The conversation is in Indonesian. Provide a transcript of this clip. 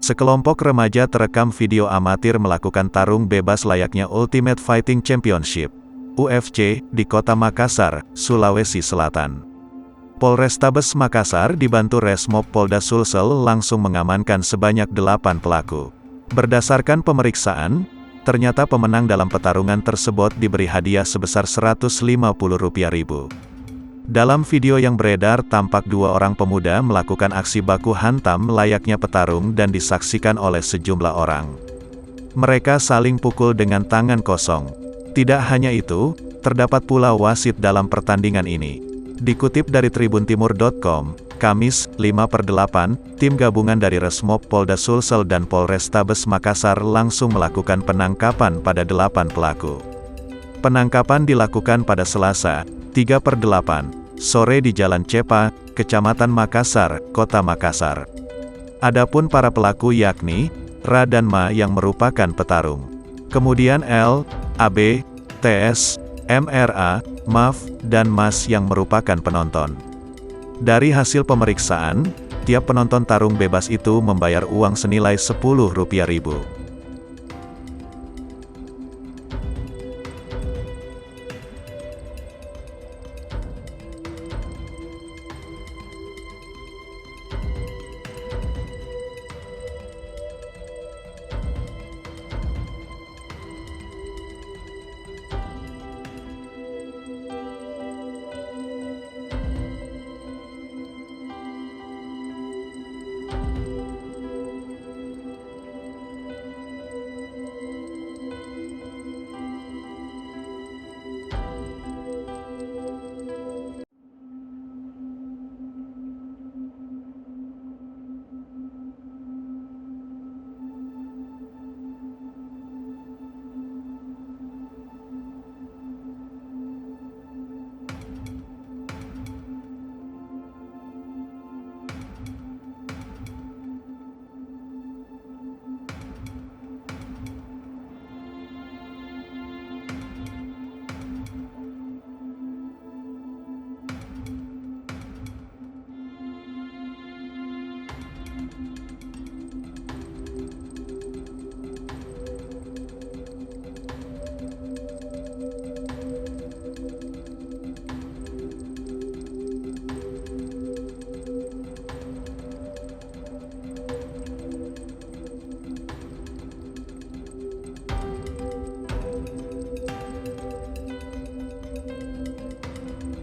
Sekelompok remaja terekam video amatir melakukan tarung bebas layaknya Ultimate Fighting Championship (UFC) di Kota Makassar, Sulawesi Selatan. Polrestabes Makassar dibantu Resmob Polda Sulsel langsung mengamankan sebanyak 8 pelaku. Berdasarkan pemeriksaan, ternyata pemenang dalam pertarungan tersebut diberi hadiah sebesar Rp150.000. Dalam video yang beredar tampak 2 orang pemuda melakukan aksi baku hantam layaknya petarung dan disaksikan oleh sejumlah orang. Mereka saling pukul dengan tangan kosong. Tidak hanya itu, terdapat pula wasit dalam pertandingan ini. Dikutip dari tribuntimur.com, Kamis, 5/8, tim gabungan dari Resmob Polda Sulsel dan Polrestabes Makassar langsung melakukan penangkapan pada 8 pelaku. Penangkapan dilakukan pada Selasa, 3/8, sore di Jalan Cepa, Kecamatan Makassar, Kota Makassar. Adapun para pelaku yakni Ra dan Ma yang merupakan petarung. Kemudian L, AB, TS, MRA, MAF, dan MAS yang merupakan penonton. Dari hasil pemeriksaan, tiap penonton tarung bebas itu membayar uang senilai Rp10.000.